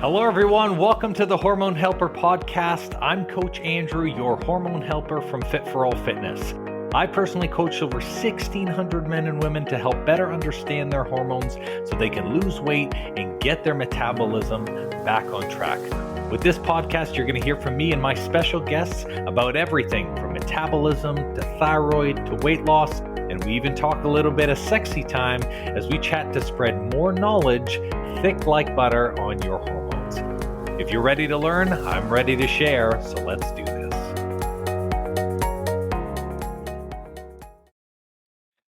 Hello, everyone. Welcome to the Hormone Helper podcast. I'm Coach Andrew, your hormone helper from Fit for All Fitness. I personally coach over 1,600 men and women to help better understand their hormones so they can lose weight and get their metabolism back on track. With this podcast, you're going to hear from me and my special guests about everything from metabolism to thyroid to weight loss. And we even talk a little bit of sexy time as we chat to spread more knowledge thick like butter on your hormones. If you're ready to learn, I'm ready to share, so let's do this.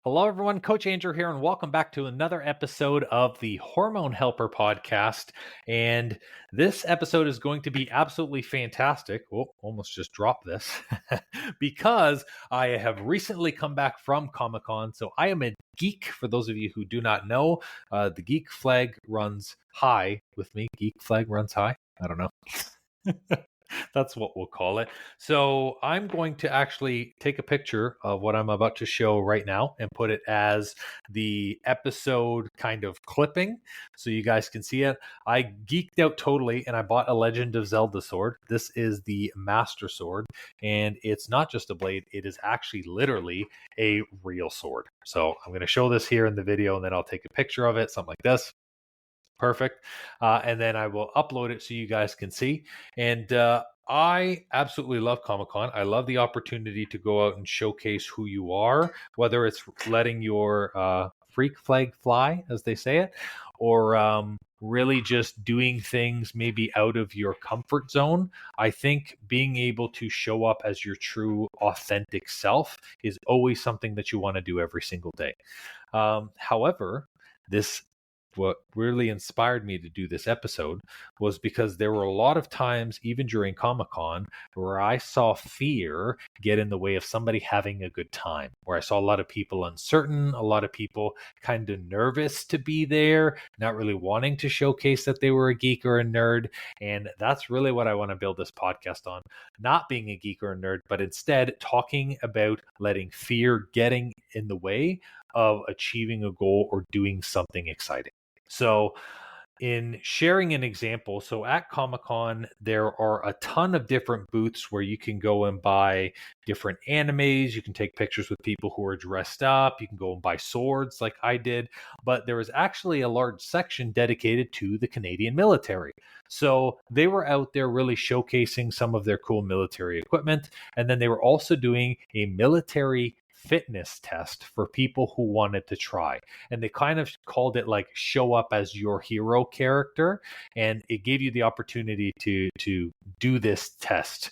Hello, everyone. Coach Andrew here, and welcome back to another episode of the Hormone Helper podcast. And this episode is going to be absolutely fantastic. Oh, almost just dropped this because I have recently come back from Comic-Con. So I am a geek. For those of you who do not know, the geek flag runs high with me. Geek flag runs high. I don't know. That's what we'll call it. So I'm going to actually take a picture of what I'm about to show right now and put it as the episode kind of clipping so you guys can see it. I geeked out totally and I bought a Legend of Zelda sword. This is the Master Sword, and it's not just a blade. It is actually literally a real sword. So I'm going to show this here in the video, and then I'll take a picture of it, something like this. Perfect. And then I will upload it so you guys can see. And I absolutely love Comic-Con. I love the opportunity to go out and showcase who you are, whether it's letting your freak flag fly, as they say it, or really just doing things maybe out of your comfort zone. I think being able to show up as your true, authentic self is always something that you want to do every single day. However, what really inspired me to do this episode was because there were a lot of times, even during Comic-Con, where I saw fear get in the way of somebody having a good time, where I saw a lot of people uncertain, a lot of people kind of nervous to be there, not really wanting to showcase that they were a geek or a nerd. And that's really what I want to build this podcast on, not being a geek or a nerd, but instead talking about letting fear getting in the way of achieving a goal or doing something exciting. So in sharing an example, so at Comic-Con, there are a ton of different booths where you can go and buy different animes. You can take pictures with people who are dressed up. You can go and buy swords like I did. But there was actually a large section dedicated to the Canadian military. So they were out there really showcasing some of their cool military equipment. And then they were also doing a military fitness test for people who wanted to try, and they kind of called it like show up as your hero character, and it gave you the opportunity to do this test.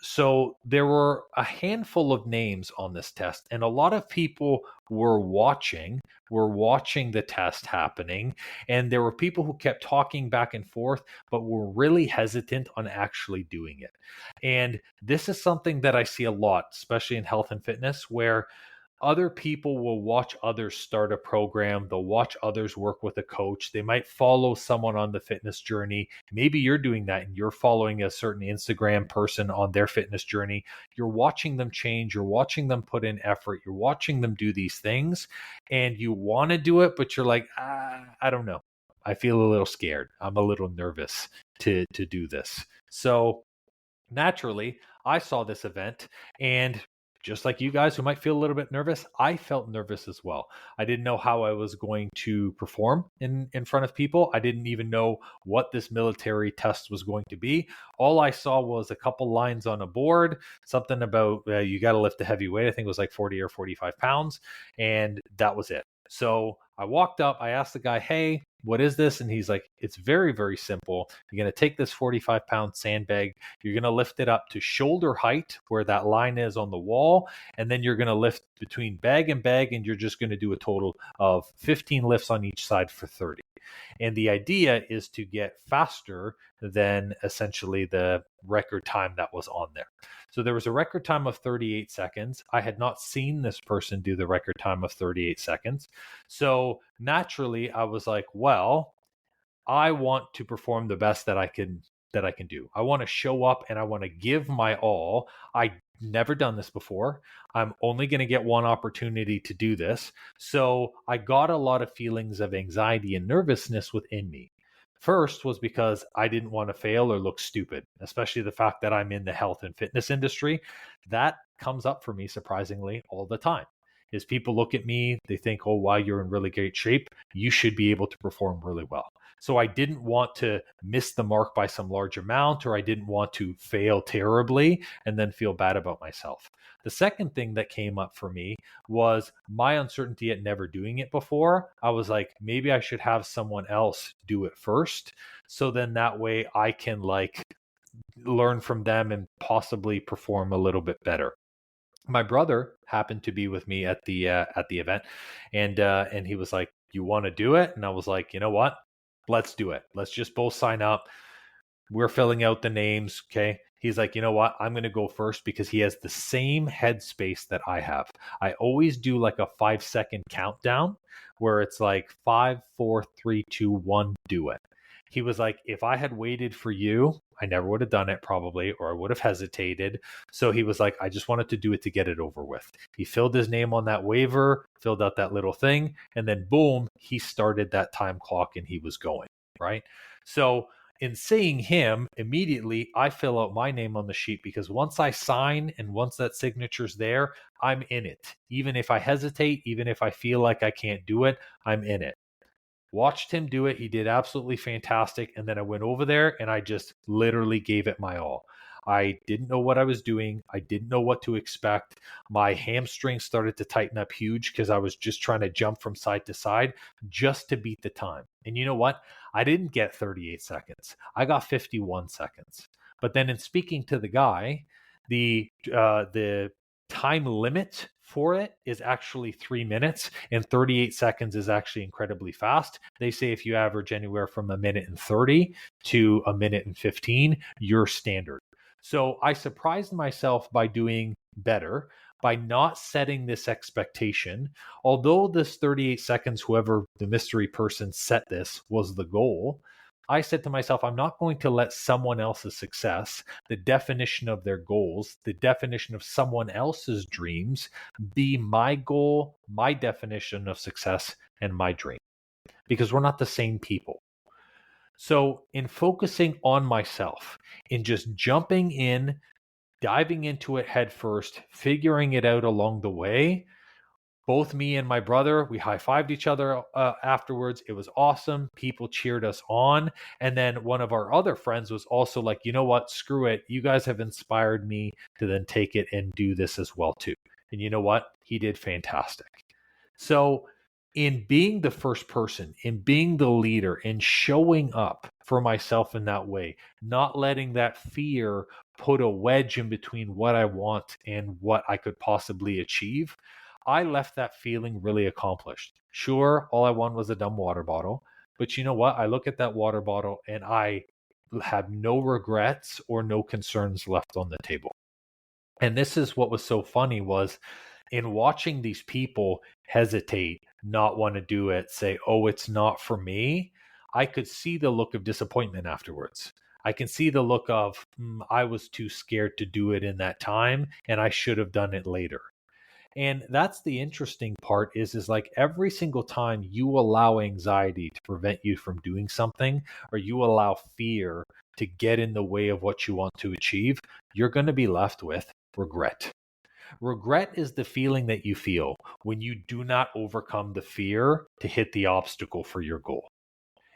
So there were a handful of names on this test, and a lot of people were watching the test happening, and there were people who kept talking back and forth but were really hesitant on actually doing it. And this is something that I see a lot, especially in health and fitness, where other people will watch others start a program. They'll watch others work with a coach. They might follow someone on the fitness journey. Maybe you're doing that and you're following a certain Instagram person on their fitness journey. You're watching them change. You're watching them put in effort. You're watching them do these things, and you want to do it, but you're like, I don't know. I feel a little scared. I'm a little nervous to do this. So naturally, I saw this event, and just like you guys who might feel a little bit nervous, I felt nervous as well. I didn't know how I was going to perform in front of people. I didn't even know what this military test was going to be. All I saw was a couple lines on a board, something about you got to lift a heavy weight. I think it was like 40 or 45 pounds. And that was it. So I walked up, I asked the guy, hey, what is this? And he's like, it's very, very simple. You're going to take this 45-pound sandbag. You're going to lift it up to shoulder height where that line is on the wall. And then you're going to lift between bag and bag. And you're just going to do a total of 15 lifts on each side for 30. And the idea is to get faster than essentially the record time that was on there. So there was a record time of 38 seconds. I had not seen this person do the record time of 38 seconds. So naturally, I was like, well, I want to perform the best that I can do. I want to show up and I want to give my all. I never done this before. I'm only going to get one opportunity to do this. So I got a lot of feelings of anxiety and nervousness within me. First was because I didn't want to fail or look stupid, especially the fact that I'm in the health and fitness industry. That comes up for me surprisingly all the time. Is people look at me, they think, oh, wow, you're in really great shape. You should be able to perform really well. So I didn't want to miss the mark by some large amount, or I didn't want to fail terribly and then feel bad about myself. The second thing that came up for me was my uncertainty at never doing it before. I was like, maybe I should have someone else do it first. So then that way I can like learn from them and possibly perform a little bit better. My brother happened to be with me at the event, and he was like, "You want to do it?" And I was like, "You know what? Let's do it. Let's just both sign up. We're filling out the names." Okay. He's like, "You know what? I'm going to go first," because he has the same headspace that I have. I always do like a 5-second countdown where it's like 5, 4, 3, 2, 1, do it. He was like, if I had waited for you, I never would have done it probably, or I would have hesitated. So he was like, I just wanted to do it to get it over with. He filled his name on that waiver, filled out that little thing, and then boom, he started that time clock and he was going, right? So in seeing him, immediately I fill out my name on the sheet, because once I sign and once that signature's there, I'm in it. Even if I hesitate, even if I feel like I can't do it, I'm in it. Watched him do it. He did absolutely fantastic. And then I went over there and I just literally gave it my all. I didn't know what I was doing. I didn't know what to expect. My hamstrings started to tighten up huge because I was just trying to jump from side to side just to beat the time. And you know what? I didn't get 38 seconds. I got 51 seconds. But then in speaking to the guy, the time limit for it is actually 3 minutes, and 38 seconds is actually incredibly fast. They say if you average anywhere from 1:30 to 1:15, you're standard. So I surprised myself by doing better, by not setting this expectation. Although this 38 seconds, whoever the mystery person set this, was the goal, I said to myself, I'm not going to let someone else's success, the definition of their goals, the definition of someone else's dreams, be my goal, my definition of success, and my dream, because we're not the same people. So, in focusing on myself, in just jumping in, diving into it head first, figuring it out along the way, both me and my brother, we high-fived each other afterwards. It was awesome. People cheered us on. And then one of our other friends was also like, you know what? Screw it. You guys have inspired me to then take it and do this as well too. And you know what? He did fantastic. So in being the first person, in being the leader, in showing up for myself in that way, not letting that fear put a wedge in between what I want and what I could possibly achieve, I left that feeling really accomplished. Sure, all I wanted was a dumb water bottle, but you know what? I look at that water bottle and I have no regrets or no concerns left on the table. And this is what was so funny, was in watching these people hesitate, not want to do it, say, oh, it's not for me, I could see the look of disappointment afterwards. I can see the look of, I was too scared to do it in that time and I should have done it later. And that's the interesting part is like every single time you allow anxiety to prevent you from doing something, or you allow fear to get in the way of what you want to achieve, you're going to be left with regret. Regret is the feeling that you feel when you do not overcome the fear to hit the obstacle for your goal.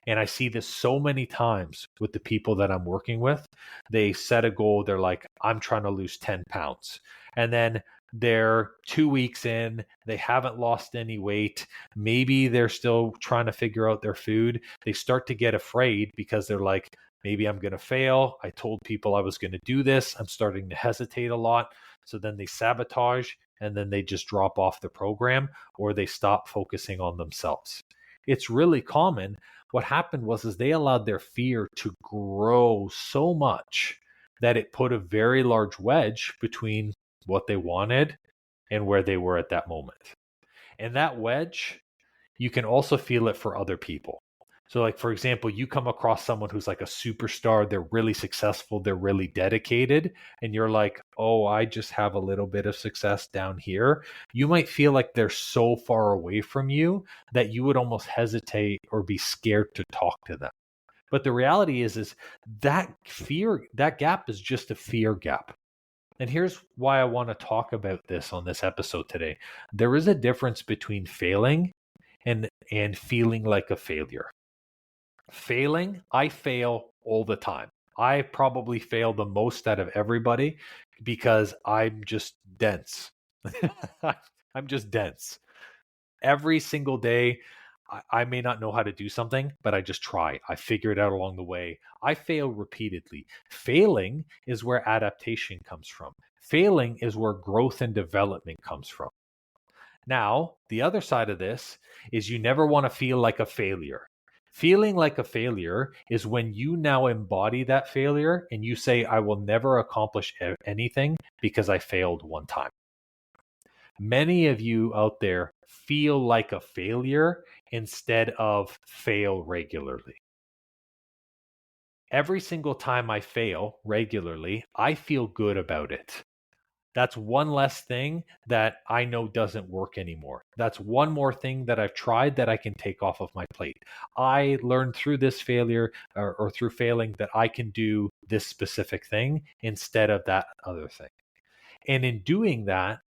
And I see this so many times with the people that I'm working with. They set a goal. They're like, I'm trying to lose 10 pounds. And then they're 2 weeks in, they haven't lost any weight. Maybe they're still trying to figure out their food. They start to get afraid because they're like, maybe I'm going to fail. I told people I was going to do this. I'm starting to hesitate a lot. So then they sabotage and then they just drop off the program, or they stop focusing on themselves. It's really common. What happened was they allowed their fear to grow so much that it put a very large wedge between what they wanted and where they were at that moment. And that wedge, you can also feel it for other people. So like, for example, you come across someone who's like a superstar, they're really successful, they're really dedicated, and you're like, oh, I just have a little bit of success down here. You might feel like they're so far away from you that you would almost hesitate or be scared to talk to them. But the reality is that that gap is just a fear gap. And here's why I want to talk about this on this episode today. There is a difference between failing and feeling like a failure. Failing, I fail all the time. I probably fail the most out of everybody because I'm just dense. I'm just dense. Every single day, I may not know how to do something, but I just try. I figure it out along the way. I fail repeatedly. Failing is where adaptation comes from. Failing is where growth and development comes from. Now, the other side of this is you never want to feel like a failure. Feeling like a failure is when you now embody that failure and you say, I will never accomplish anything because I failed one time. Many of you out there feel like a failure instead of fail regularly. Every single time I fail regularly, I feel good about it. That's one less thing that I know doesn't work anymore. That's one more thing that I've tried that I can take off of my plate. I learned through this failure or through failing that I can do this specific thing instead of that other thing. And in doing that,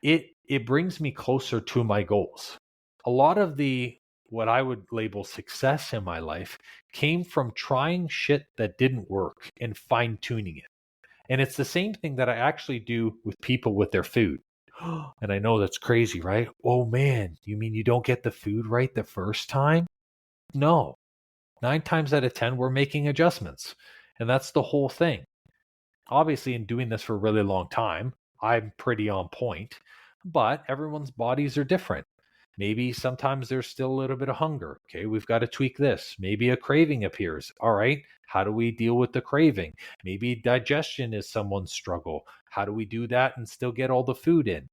it brings me closer to my goals. A lot of the what I would label success in my life came from trying shit that didn't work and fine tuning it. And it's the same thing that I actually do with people with their food. And I know that's crazy, right? Oh man, you mean you don't get the food right the first time? No. 9 times out of 10, we're making adjustments. And that's the whole thing. Obviously, in doing this for a really long time, I'm pretty on point, but everyone's bodies are different. Maybe sometimes there's still a little bit of hunger. Okay, we've got to tweak this. Maybe a craving appears. All right, how do we deal with the craving? Maybe digestion is someone's struggle. How do we do that and still get all the food in?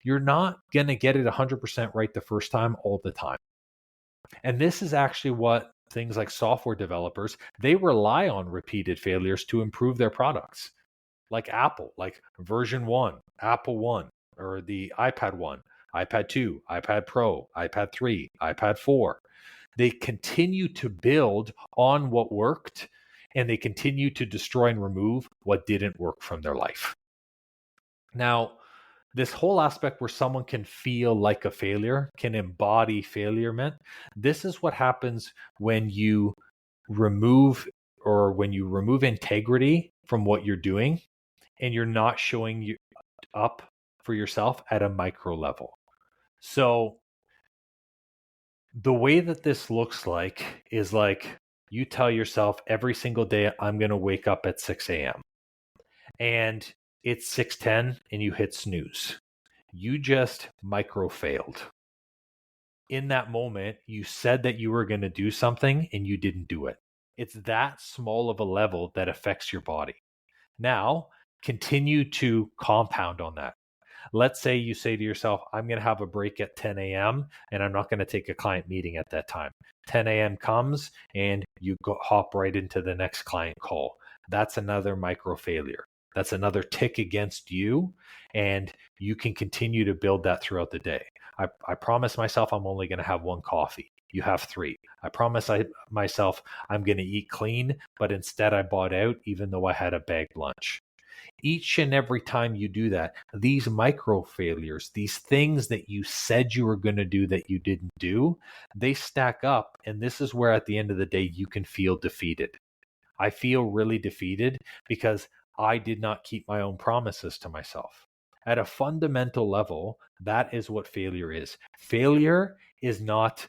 You're not going to get it 100% right the first time all the time. And this is actually what things like software developers, they rely on repeated failures to improve their products. Like Apple, like version 1, Apple 1, or the iPad 1, iPad 2, iPad Pro, iPad 3, iPad 4. They continue to build on what worked and they continue to destroy and remove what didn't work from their life. Now, this whole aspect where someone can feel like a failure, can embody failure, this is what happens when you remove integrity from what you're doing and you're not showing you up for yourself at a micro level. So the way that this looks like is like you tell yourself every single day, I'm going to wake up at 6 a.m. and it's 6:10 and you hit snooze. You just micro failed. In that moment, you said that you were going to do something and you didn't do it. It's that small of a level that affects your body. Now, continue to compound on that. Let's say you say to yourself, I'm going to have a break at 10 a.m. and I'm not going to take a client meeting at that time. 10 a.m. comes and you hop right into the next client call. That's another micro failure. That's another tick against you. And you can continue to build that throughout the day. I promise myself I'm only going to have 1 coffee. You have 3. I promise myself I'm going to eat clean, but instead I bought out even though I had a bagged lunch. Each and every time you do that, these micro failures, these things that you said you were going to do that you didn't do, they stack up. And this is where at the end of the day, you can feel defeated. I feel really defeated because I did not keep my own promises to myself. At a fundamental level, that is what failure is. Failure is not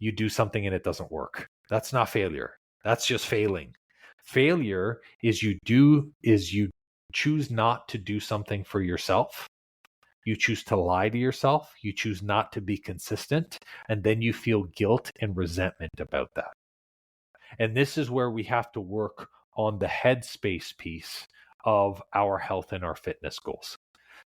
you do something and it doesn't work. That's not failure. That's just failing. Failure is you choose not to do something for yourself. You choose to lie to yourself. You choose not to be consistent. And then you feel guilt and resentment about that. And this is where we have to work on the headspace piece of our health and our fitness goals.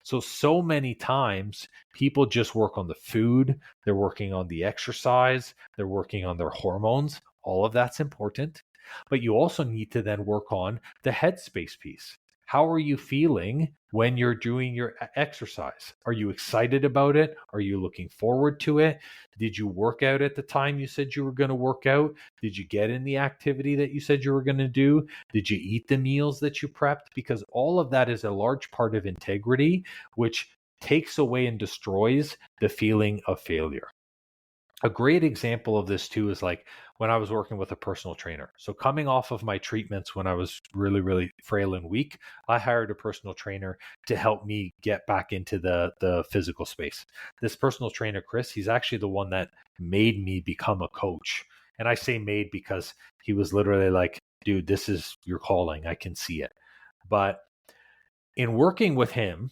So many times people just work on the food, they're working on the exercise, they're working on their hormones. All of that's important. But you also need to then work on the headspace piece. How are you feeling when you're doing your exercise? Are you excited about it? Are you looking forward to it? Did you work out at the time you said you were going to work out? Did you get in the activity that you said you were going to do? Did you eat the meals that you prepped? Because all of that is a large part of integrity, which takes away and destroys the feeling of failure. A great example of this too is like when I was working with a personal trainer. So coming off of my treatments when I was really, really frail and weak, I hired a personal trainer to help me get back into the physical space. This personal trainer, Chris, he's actually the one that made me become a coach. And I say made because he was literally like, dude, this is your calling. I can see it. But in working with him,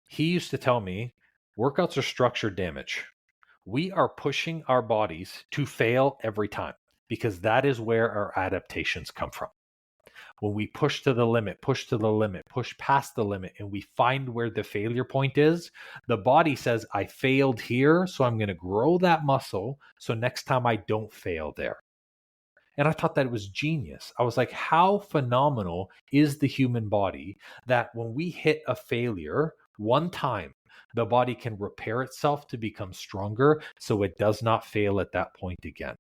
he used to tell me workouts are structured damage. We are pushing our bodies to fail every time because that is where our adaptations come from. When we push to the limit, push to the limit, push past the limit, and we find where the failure point is, the body says, I failed here, so I'm going to grow that muscle so next time I don't fail there. And I thought that it was genius. I was like, how phenomenal is the human body that when we hit a failure one time, the body can repair itself to become stronger so it does not fail at that point again.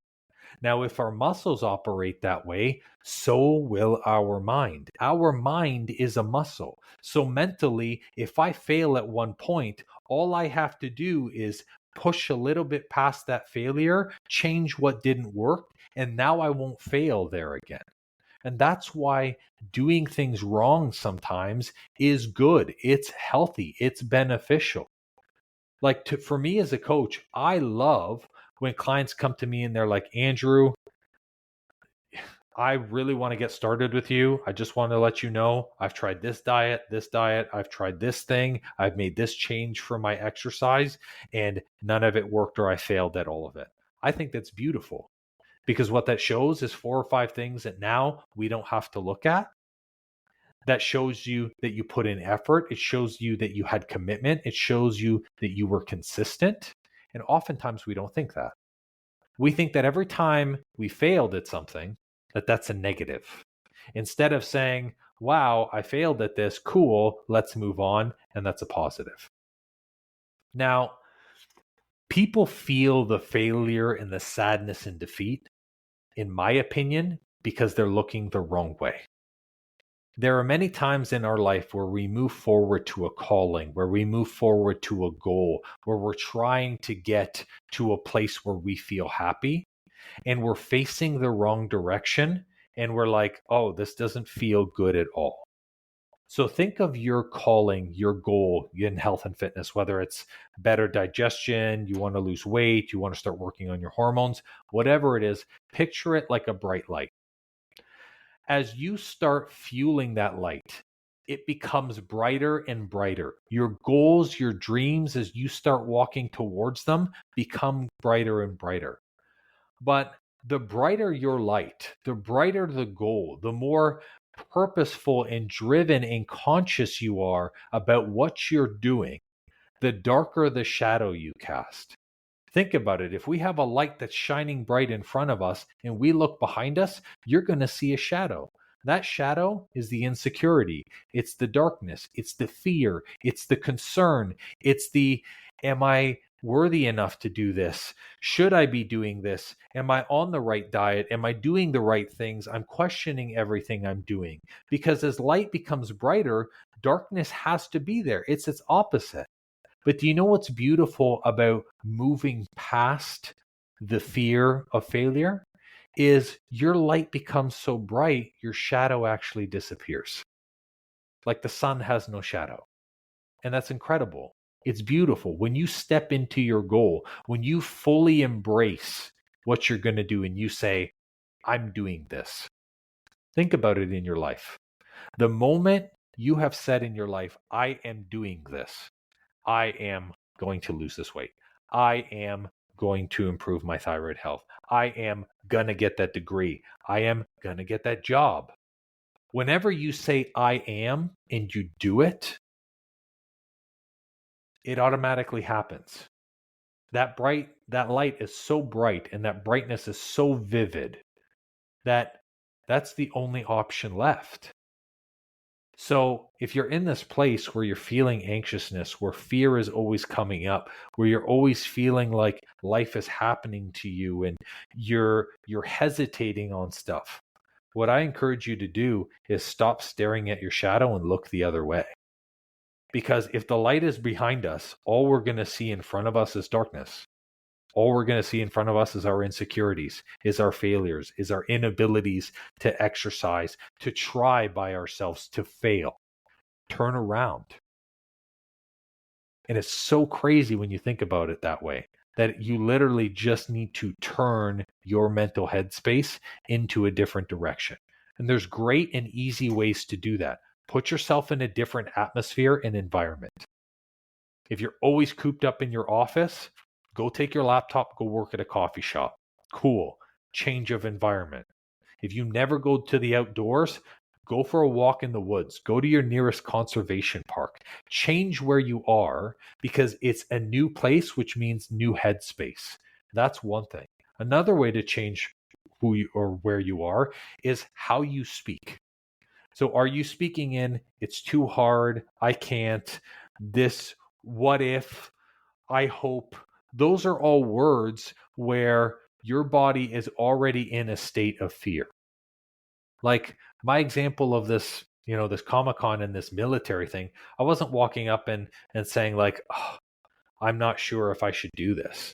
Now, if our muscles operate that way, so will our mind. Our mind is a muscle. So mentally, if I fail at one point, all I have to do is push a little bit past that failure, change what didn't work, and now I won't fail there again. And that's why doing things wrong sometimes is good. It's healthy. It's beneficial. Like for me as a coach, I love when clients come to me and they're like, Andrew, I really want to get started with you. I just want to let you know I've tried this diet, I've tried this thing, I've made this change for my exercise, and none of it worked or I failed at all of it. I think that's beautiful because what that shows is 4 or 5 things that now we don't have to look at. That shows you that you put in effort. It shows you that you had commitment. It shows you that you were consistent. And oftentimes we don't think that. We think that every time we failed at something, that's a negative. Instead of saying, wow, I failed at this, cool, let's move on, and that's a positive. Now, people feel the failure and the sadness and defeat, in my opinion, because they're looking the wrong way. There are many times in our life where we move forward to a calling, where we move forward to a goal, where we're trying to get to a place where we feel happy, and we're facing the wrong direction, and we're like, oh, this doesn't feel good at all. So think of your calling, your goal in health and fitness, whether it's better digestion, you want to lose weight, you want to start working on your hormones, whatever it is, picture it like a bright light. As you start fueling that light, it becomes brighter and brighter. Your goals, your dreams, as you start walking towards them, become brighter and brighter. But the brighter your light, the brighter the goal, the more purposeful and driven and conscious you are about what you're doing, the darker the shadow you cast. Think about it. If we have a light that's shining bright in front of us and we look behind us, you're going to see a shadow. That shadow is the insecurity. It's the darkness. It's the fear. It's the concern. It's the, am I worthy enough to do this? Should I be doing this? Am I on the right diet? Am I doing the right things? I'm questioning everything I'm doing. Because as light becomes brighter, darkness has to be there. It's its opposite. But do you know what's beautiful about moving past the fear of failure? Is your light becomes so bright, your shadow actually disappears. Like the sun has no shadow. And that's incredible. It's beautiful. When you step into your goal, when you fully embrace what you're going to do and you say, I'm doing this. Think about it in your life. The moment you have said in your life, I am doing this, I am going to lose this weight, I am going to improve my thyroid health, I am going to get that degree, I am going to get that job. Whenever you say I am and you do it, it automatically happens. That light is so bright and that brightness is so vivid that that's the only option left. So if you're in this place where you're feeling anxiousness, where fear is always coming up, where you're always feeling like life is happening to you and you're hesitating on stuff, what I encourage you to do is stop staring at your shadow and look the other way. Because if the light is behind us, all we're going to see in front of us is darkness. All we're going to see in front of us is our insecurities, is our failures, is our inabilities to exercise, to try by ourselves, to fail. Turn around. And it's so crazy when you think about it that way, that you literally just need to turn your mental headspace into a different direction. And there's great and easy ways to do that. Put yourself in a different atmosphere and environment. If you're always cooped up in your office, go take your laptop, go work at a coffee shop. Cool. Change of environment. If you never go to the outdoors, go for a walk in the woods. Go to your nearest conservation park. Change where you are because it's a new place, which means new headspace. That's one thing. Another way to change who you or where you are is how you speak. So are you speaking in, it's too hard, I can't, this, what if, I hope? Those are all words where your body is already in a state of fear. Like my example of this, this Comic-Con and this military thing, I wasn't walking up and saying like, oh, I'm not sure if I should do this.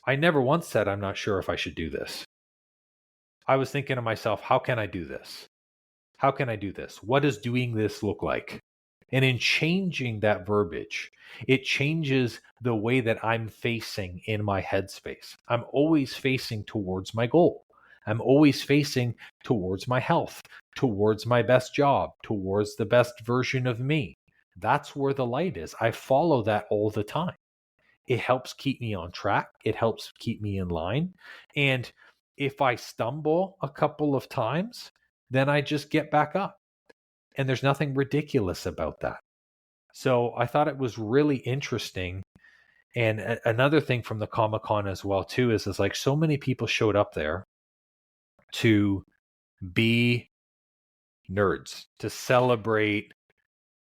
I never once said, I'm not sure if I should do this. I was thinking to myself, how can I do this? How can I do this? What does doing this look like? And in changing that verbiage, it changes the way that I'm facing in my headspace. I'm always facing towards my goal. I'm always facing towards my health, towards my best job, towards the best version of me. That's where the light is. I follow that all the time. It helps keep me on track. It helps keep me in line. And if I stumble a couple of times, then I just get back up. And there's nothing ridiculous about that. So I thought it was really interesting. And another thing from the Comic-Con as well, too, is like so many people showed up there to be nerds, to celebrate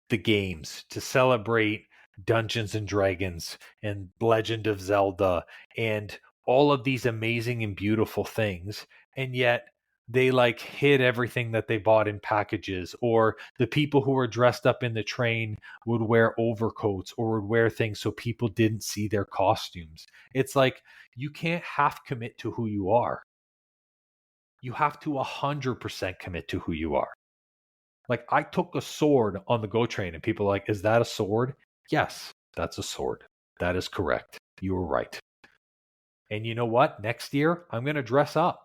the games, to celebrate Dungeons and Dragons and Legend of Zelda and all of these amazing and beautiful things. And yet they like hid everything that they bought in packages, or the people who were dressed up in the train would wear overcoats or would wear things so people didn't see their costumes. It's like you can't half commit to who you are. You have to 100% commit to who you are. Like I took a sword on the GO train and people are like, is that a sword? Yes, that's a sword. That is correct. You were right. And you know what? Next year, I'm going to dress up.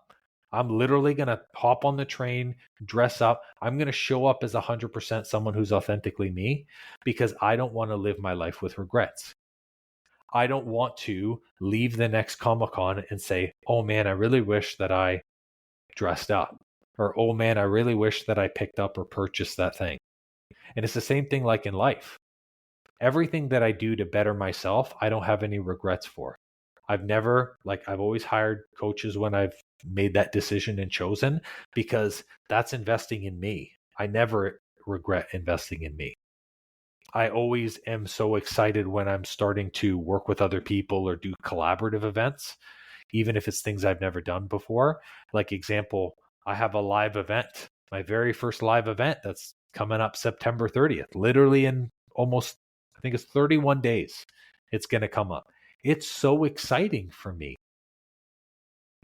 I'm literally going to hop on the train, dress up. I'm going to show up as 100% someone who's authentically me because I don't want to live my life with regrets. I don't want to leave the next Comic-Con and say, oh man, I really wish that I dressed up. Or, oh man, I really wish that I picked up or purchased that thing. And it's the same thing like in life. Everything that I do to better myself, I don't have any regrets for. I've always hired coaches when I've made that decision and chosen because that's investing in me. I never regret investing in me. I always am so excited when I'm starting to work with other people or do collaborative events, even if it's things I've never done before. Like example, I have a live event, my very first live event that's coming up September 30th, literally in almost, I think it's 31 days. It's going to come up. It's so exciting for me.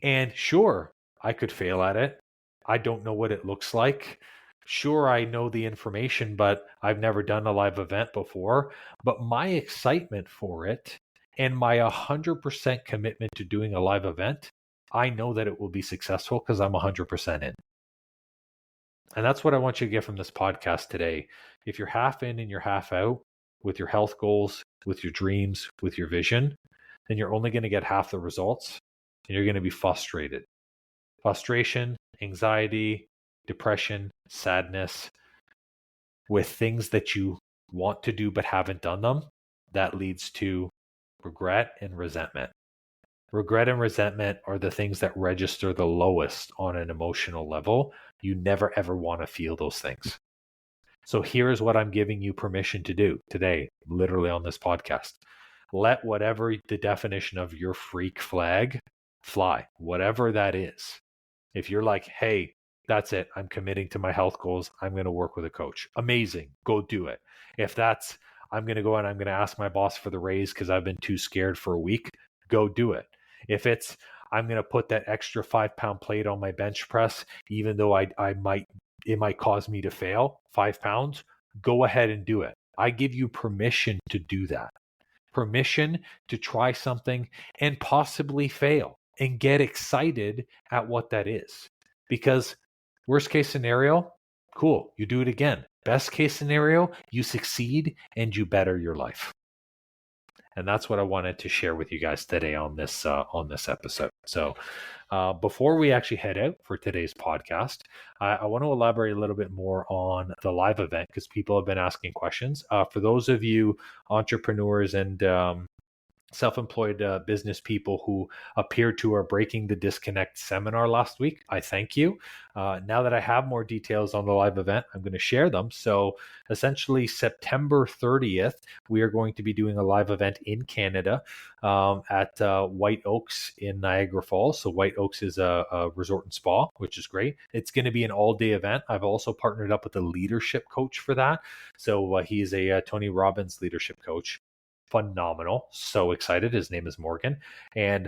And sure, I could fail at it. I don't know what it looks like. Sure, I know the information, but I've never done a live event before. But my excitement for it and my 100% commitment to doing a live event, I know that it will be successful because I'm 100% in. And that's what I want you to get from this podcast today. If you're half in and you're half out with your health goals, with your dreams, with your vision, then you're only going to get half the results and you're going to be frustrated. Frustration, anxiety, depression, sadness with things that you want to do but haven't done them, that leads to regret and resentment. Regret and resentment are the things that register the lowest on an emotional level. You never ever want to feel those things. So here's what I'm giving you permission to do today, literally on this podcast. Let whatever the definition of your freak flag fly, whatever that is. If you're like, hey, that's it, I'm committing to my health goals, I'm going to work with a coach. Amazing. Go do it. If that's, I'm going to go and I'm going to ask my boss for the raise because I've been too scared for a week, go do it. If it's, I'm going to put that extra 5-pound plate on my bench press, even though it might cause me to fail 5 pounds, go ahead and do it. I give you permission to do that. Permission to try something and possibly fail and get excited at what that is. Because worst case scenario, cool, you do it again. Best case scenario, you succeed and you better your life. And that's what I wanted to share with you guys today on this episode. So before we actually head out for today's podcast, I want to elaborate a little bit more on the live event because people have been asking questions. For those of you entrepreneurs and self-employed business people who appeared to our Breaking the Disconnect seminar last week, I thank you. Now that I have more details on the live event, I'm going to share them. So essentially September 30th, we are going to be doing a live event in Canada at White Oaks in Niagara Falls. So White Oaks is a resort and spa, which is great. It's going to be an all-day event. I've also partnered up with a leadership coach for that. So he's a Tony Robbins leadership coach. Phenomenal. So excited. His name is Morgan. And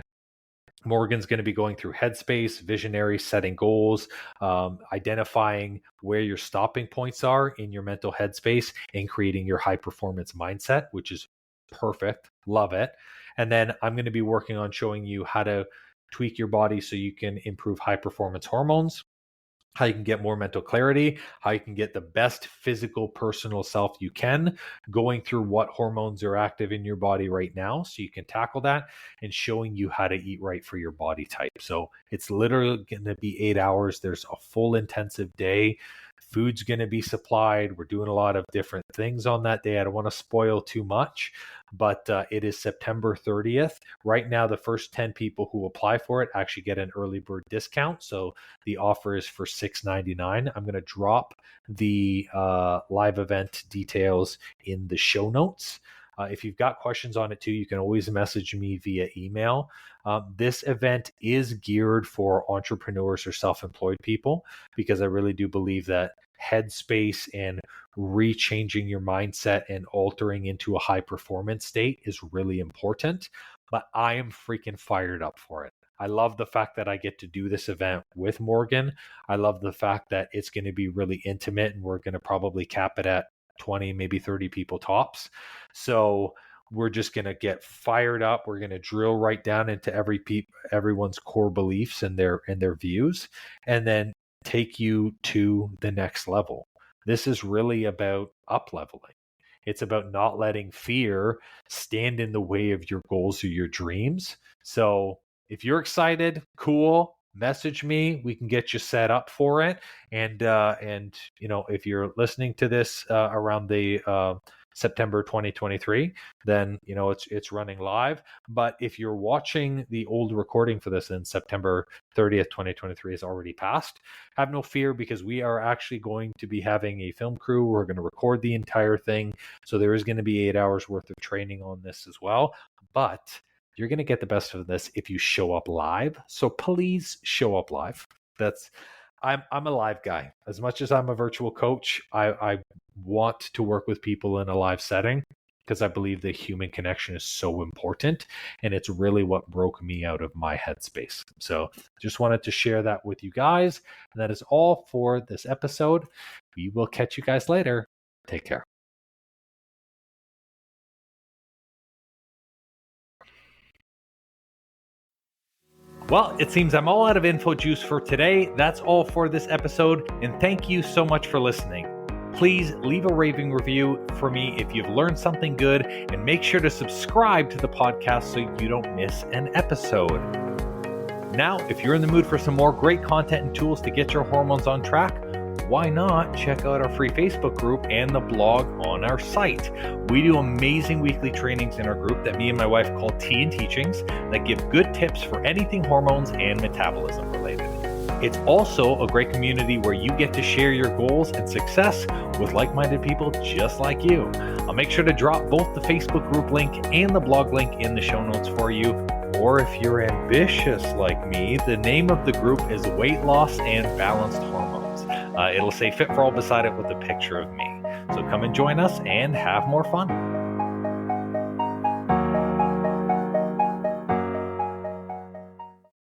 Morgan's going to be going through headspace, visionary, setting goals, identifying where your stopping points are in your mental headspace and creating your high performance mindset, which is perfect. Love it. And then I'm going to be working on showing you how to tweak your body so you can improve high performance hormones, how you can get more mental clarity, how you can get the best physical personal self you can, going through what hormones are active in your body right now so you can tackle that, and showing you how to eat right for your body type. So it's literally going to be 8 hours. There's a full intensive day. Food's going to be supplied. We're doing a lot of different things on that day. I don't want to spoil too much, but it is September 30th. Right now, the first 10 people who apply for it actually get an early bird discount. So the offer is for $6.99. I'm going to drop the live event details in the show notes. If you've got questions on it too, you can always message me via email. This event is geared for entrepreneurs or self-employed people because I really do believe that headspace and rechanging your mindset and altering into a high performance state is really important. But I am freaking fired up for it. I love the fact that I get to do this event with Morgan. I love the fact that it's going to be really intimate and we're going to probably cap it at 20, maybe 30 people tops. So we're just going to get fired up. We're going to drill right down into everyone's core beliefs and their views, and then take you to the next level. This is really about up leveling. It's about not letting fear stand in the way of your goals or your dreams. So if you're excited, cool, message me. We can get you set up for it. And you know, if you're listening to this around the September 2023, then you know it's running live. But if you're watching the old recording for this, then September 30th, 2023 is already passed. Have no fear, because we are actually going to be having a film crew. We're going to record the entire thing. So there is going to be 8 hours worth of training on this as well. But you're going to get the best of this if you show up live. So please show up live. I'm a live guy. As much as I'm a virtual coach, I want to work with people in a live setting because I believe the human connection is so important, and it's really what broke me out of my headspace. So just wanted to share that with you guys. And that is all for this episode. We will catch you guys later. Take care. Well, it seems I'm all out of info juice for today. That's all for this episode, and thank you so much for listening. Please leave a raving review for me if you've learned something good, and make sure to subscribe to the podcast so you don't miss an episode. Now, if you're in the mood for some more great content and tools to get your hormones on track, why not check out our free Facebook group and the blog on our site? We do amazing weekly trainings in our group that me and my wife call Tea and Teachings that give good tips for anything hormones and metabolism related. It's also a great community where you get to share your goals and success with like-minded people just like you. I'll make sure to drop both the Facebook group link and the blog link in the show notes for you. Or if you're ambitious like me, the name of the group is Weight Loss and Balanced Hormones. It'll say Fit for All beside it with a picture of me. So come and join us and have more fun.